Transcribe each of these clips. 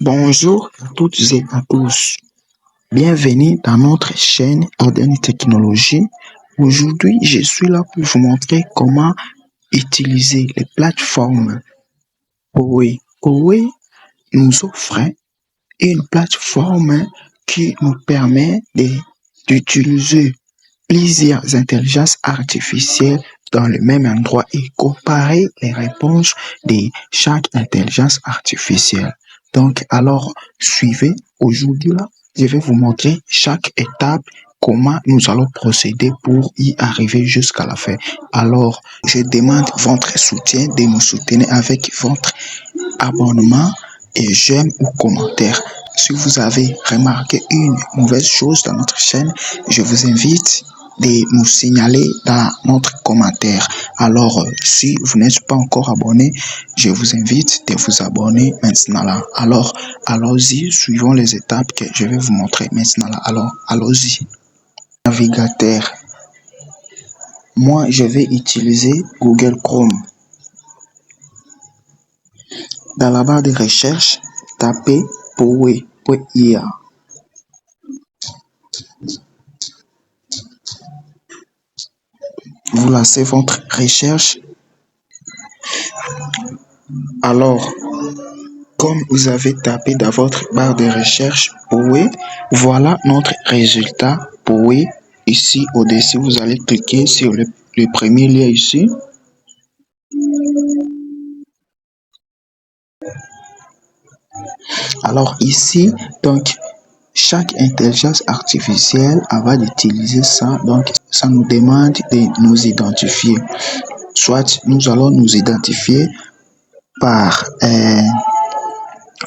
Bonjour à toutes et à tous. Bienvenue dans notre chaîne Ardeni Technologies. Aujourd'hui, je suis là pour vous montrer comment utiliser les plateformes Huawei. Huawei nous offre une plateforme qui nous permet d'utiliser plusieurs intelligences artificielles dans le même endroit et comparer les réponses de chaque intelligence artificielle. Donc, alors, suivez. Aujourd'hui, là, je vais vous montrer chaque étape, comment nous allons procéder pour y arriver jusqu'à la fin. Alors, je demande votre soutien, de nous soutenir avec votre abonnement et j'aime ou commentaire. Si vous avez remarqué une mauvaise chose dans notre chaîne, je vous invite de nous signaler dans notre commentaire. Alors, si vous n'êtes pas encore abonné, je vous invite de vous abonner maintenant là. Alors, allons-y, suivons les étapes que je vais vous montrer maintenant là. Alors, allons-y. Navigateur. Moi, je vais utiliser Google Chrome. Dans la barre de recherche, tapez Huawei.ia. Vous lancez votre recherche. Alors, comme vous avez tapé dans votre barre de recherche Huawei, voilà notre résultat Huawei. Ici au-dessus, vous allez cliquer sur le premier lien ici. Alors ici, donc, chaque intelligence artificielle avant d'utiliser ça, donc ça nous demande de nous identifier. Soit nous allons nous identifier par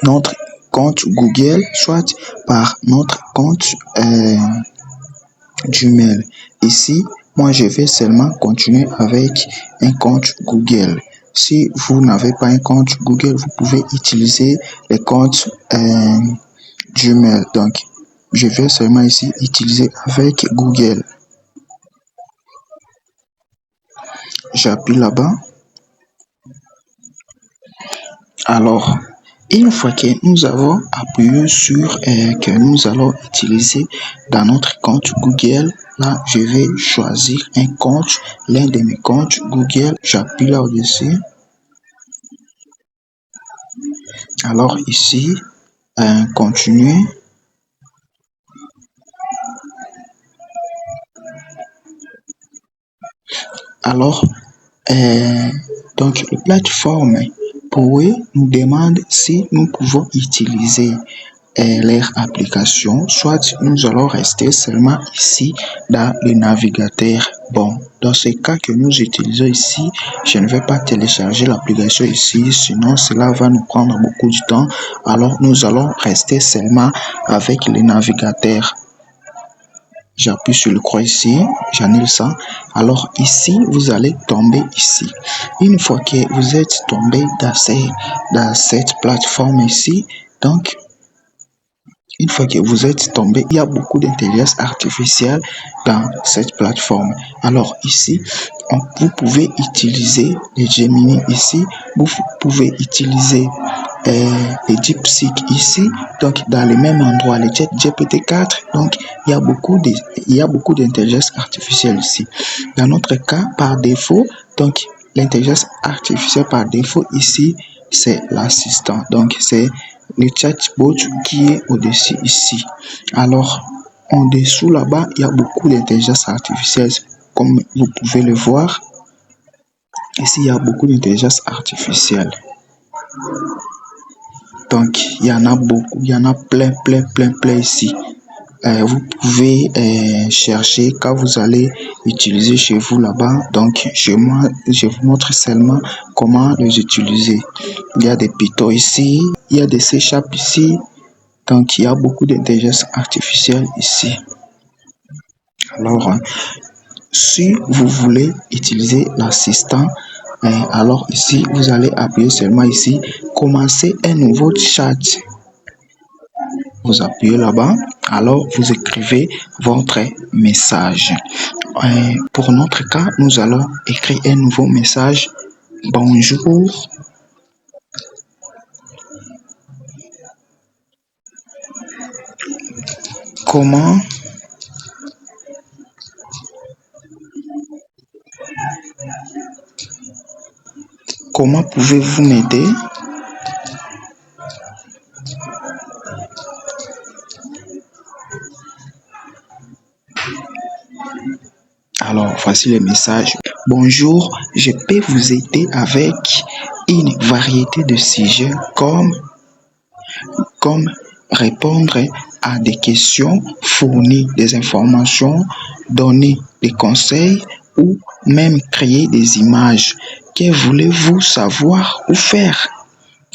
notre compte Google, soit par notre compte Gmail. Ici, moi je vais seulement continuer avec un compte Google. Si vous n'avez pas un compte Google, vous pouvez utiliser le compte Gmail. Donc, je vais seulement ici utiliser avec Google. J'appuie là-bas. Alors, une fois que nous avons appuyé sur que nous allons utiliser dans notre compte Google, là, je vais choisir un compte, l'un de mes comptes Google. J'appuie là au-dessus. Alors ici, continuer. Alors, donc, la plateforme Huawei nous demande si nous pouvons utiliser leur application, soit nous allons rester seulement ici dans le navigateur. Bon, dans ce cas que nous utilisons ici, je ne vais pas télécharger l'application ici, sinon cela va nous prendre beaucoup de temps. Alors, nous allons rester seulement avec le navigateur. J'appuie sur le croix ici, j'annule ça. Alors ici, vous allez tomber ici. Une fois que vous êtes tombé dans cette plateforme ici, donc, une fois que vous êtes tombé, il y a beaucoup d'intelligence artificielle dans cette plateforme. Alors ici, vous pouvez utiliser les Gemini ici, vous pouvez utiliser les DeepSeek ici, donc dans le même endroit, les GPT-4, donc il y a beaucoup d'intelligence artificielle ici. Dans notre cas, par défaut, donc l'intelligence artificielle par défaut ici, c'est l'assistant, donc c'est le chatbot qui est au-dessus ici. Alors, en dessous là-bas, il y a beaucoup d'intelligence artificielle, comme vous pouvez le voir. Ici, il y a beaucoup d'intelligence artificielle. Donc, il y en a beaucoup, il y en a plein ici. Vous pouvez chercher quand vous allez utiliser chez vous là-bas. Donc, je vous montre seulement comment les utiliser. Il y a des Python ici, il y a des C# ici. Donc, il y a beaucoup d'intelligence artificielle ici. Alors, si vous voulez utiliser l'assistant, alors ici, vous allez appuyer seulement ici, commencer un nouveau chat. Vous appuyez là-bas, alors vous écrivez votre message. Pour notre cas, nous allons écrire un nouveau message. Bonjour. comment pouvez-vous m'aider? Alors, voici le message. Bonjour, je peux vous aider avec une variété de sujets comme répondre à des questions, fournir des informations, donner des conseils ou même créer des images. Que voulez-vous savoir ou faire?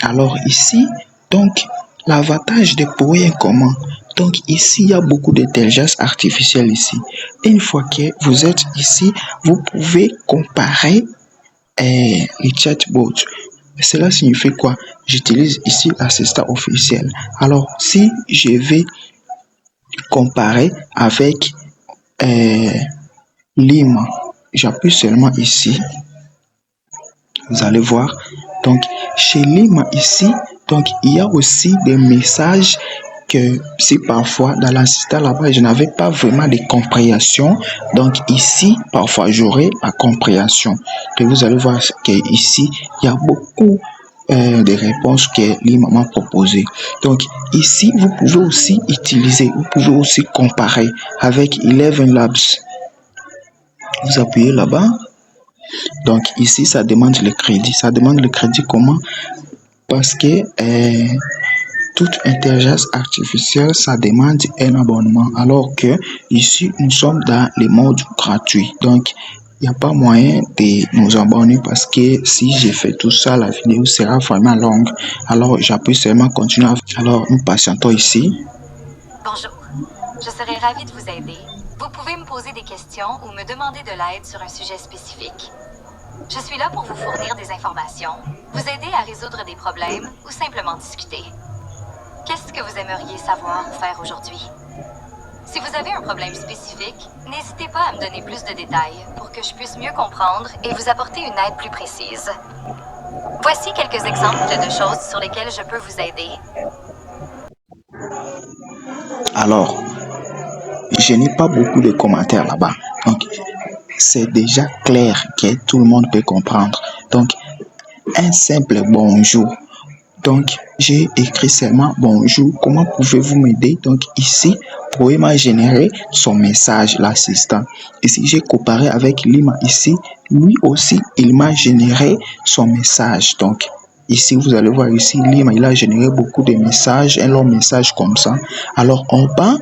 Alors ici, donc, l'avantage de Poé est comment? Donc ici, il y a beaucoup d'intelligence artificielle ici. Une fois que vous êtes ici, vous pouvez comparer les chatbots. Cela signifie quoi? J'utilise ici l'assistant officiel. Alors, si je vais comparer avec Lima, j'appuie seulement ici. Vous allez voir. Donc, chez Lima ici, donc il y a aussi des messages que si parfois dans l'assistant là-bas, je n'avais pas vraiment de compréhension. Donc ici, parfois j'aurai la compréhension. Et vous allez voir que ici, il y a beaucoup de réponses que Lima m'a proposées. Donc ici, vous pouvez aussi utiliser, vous pouvez aussi comparer avec Eleven Labs. Vous appuyez là-bas. Donc ici, ça demande le crédit. Ça demande le crédit comment? Parce que toute intelligence artificielle, ça demande un abonnement. Alors que ici, nous sommes dans le mode gratuit. Donc, il n'y a pas moyen de nous abonner parce que si je fais tout ça, la vidéo sera vraiment longue. Alors, j'appuie seulement continuer. Alors, nous patientons ici. Bonjour, je serais ravie de vous aider. Vous pouvez me poser des questions ou me demander de l'aide sur un sujet spécifique. Je suis là pour vous fournir des informations, vous aider à résoudre des problèmes ou simplement discuter. Qu'est-ce que vous aimeriez savoir ou faire aujourd'hui? Si vous avez un problème spécifique, n'hésitez pas à me donner plus de détails pour que je puisse mieux comprendre et vous apporter une aide plus précise. Voici quelques exemples de choses sur lesquelles je peux vous aider. Alors, je n'ai pas beaucoup de commentaires là-bas. Donc, c'est déjà clair que tout le monde peut comprendre. Donc, un simple bonjour. Donc, j'ai écrit seulement bonjour, comment pouvez-vous m'aider? Donc, ici, Poé m'a généré son message, l'assistant. Ici, j'ai comparé avec Lima. Ici, lui aussi, il m'a généré son message. Donc, ici, vous allez voir ici, Lima, il a généré beaucoup de messages, un long message comme ça. Alors, en bas,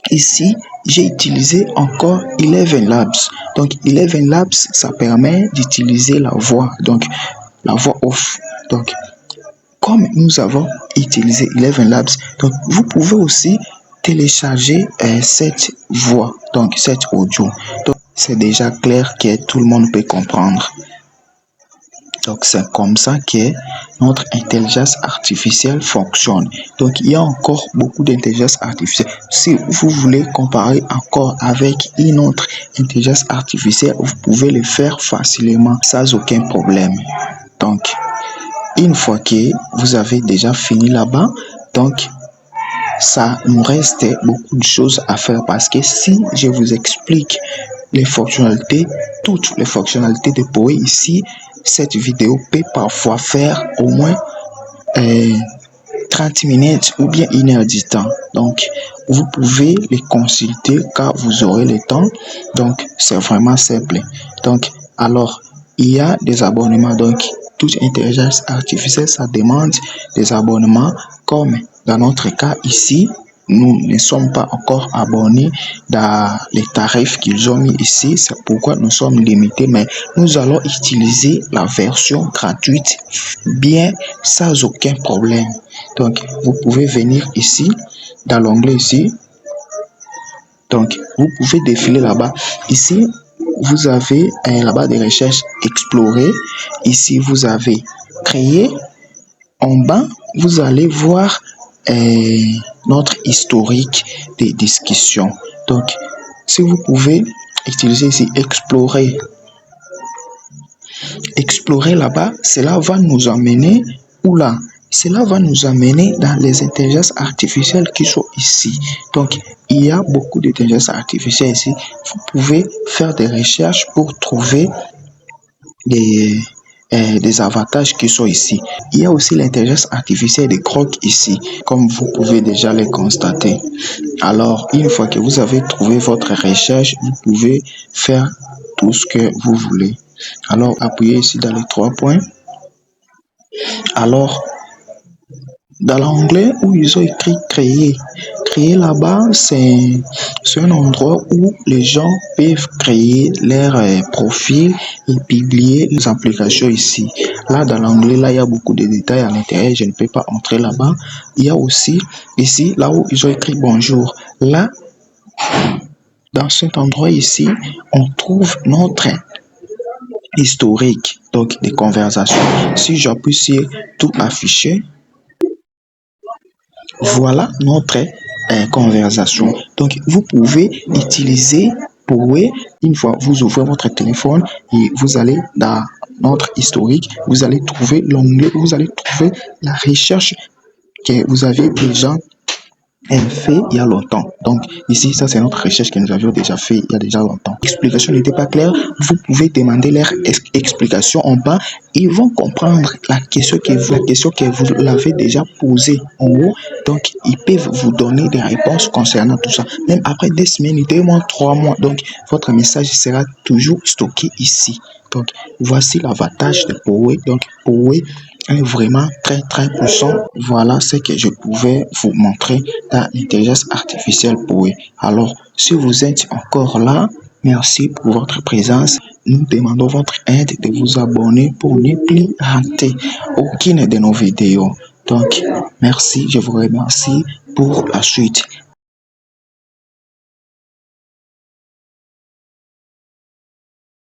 ici, j'ai utilisé encore Eleven Labs. Donc, Eleven Labs, ça permet d'utiliser la voix. Donc, la voix off. Donc, comme nous avons utilisé Eleven Labs, donc vous pouvez aussi télécharger cette voix, donc cette audio. Donc, c'est déjà clair que tout le monde peut comprendre. Donc, c'est comme ça que notre intelligence artificielle fonctionne. Donc, il y a encore beaucoup d'intelligence artificielle. Si vous voulez comparer encore avec une autre intelligence artificielle, vous pouvez le faire facilement sans aucun problème. Donc, une fois que vous avez déjà fini là-bas, donc ça nous reste beaucoup de choses à faire parce que si je vous explique les fonctionnalités, toutes les fonctionnalités de Poé ici, cette vidéo peut parfois faire au moins 30 minutes ou bien 1 heure du temps. Donc, vous pouvez les consulter quand vous aurez le temps. Donc, c'est vraiment simple. Donc, alors, il y a des abonnements. Donc, toute intelligence artificielle, ça demande des abonnements comme dans notre cas ici. Nous ne sommes pas encore abonnés dans les tarifs qu'ils ont mis ici. C'est pourquoi nous sommes limités. Mais nous allons utiliser la version gratuite bien sans aucun problème. Donc, vous pouvez venir ici, dans l'onglet ici. Donc, vous pouvez défiler là-bas. Ici, vous avez la barre de recherche explorer. Ici, vous avez créer. En bas, vous allez voir notre historique des discussions. Donc, si vous pouvez utiliser ici explorer. Explorer là-bas, cela va nous emmener où là? cela va nous amener dans les intelligences artificielles qui sont ici. Donc, il y a beaucoup d'intelligences artificielles ici. Vous pouvez faire des recherches pour trouver des avantages qui sont ici. Il y a aussi l'intelligence artificielle de Grok ici, comme vous pouvez déjà les constater. Alors, une fois que vous avez trouvé votre recherche, vous pouvez faire tout ce que vous voulez. Alors, appuyez ici dans les 3 points. Alors, dans l'onglet où ils ont écrit créer, créer là-bas, c'est un endroit où les gens peuvent créer leur profil et publier les applications ici. Là, dans l'onglet, là, il y a beaucoup de détails à l'intérieur. Je ne peux pas entrer là-bas. Il y a aussi ici, là où ils ont écrit bonjour. Là, dans cet endroit ici, on trouve notre historique, donc des conversations. Si j'appuie sur tout afficher, voilà notre conversation. Donc, vous pouvez utiliser Poway. Une fois vous ouvrez votre téléphone et vous allez dans notre historique, vous allez trouver l'onglet, vous allez trouver la recherche que vous avez déjà fait il y a longtemps. Donc ici, ça c'est notre recherche que nous avions déjà fait il y a déjà longtemps. L'explication n'était pas claire, vous pouvez demander leur explication en bas. Ils vont comprendre la question que vous l'avez déjà posée en haut. Donc ils peuvent vous donner des réponses concernant tout ça. Même après 2 semaines, 2 mois, 3 mois. Donc votre message sera toujours stocké ici. Donc voici l'avantage de Poway. Donc Poway est vraiment très puissant. Voilà ce que je pouvais vous montrer dans l'intelligence artificielle Poway. Alors, si vous êtes encore là, merci pour votre présence. Nous demandons votre aide de vous abonner pour ne plus rater aucune de nos vidéos. Donc, merci, je vous remercie pour la suite.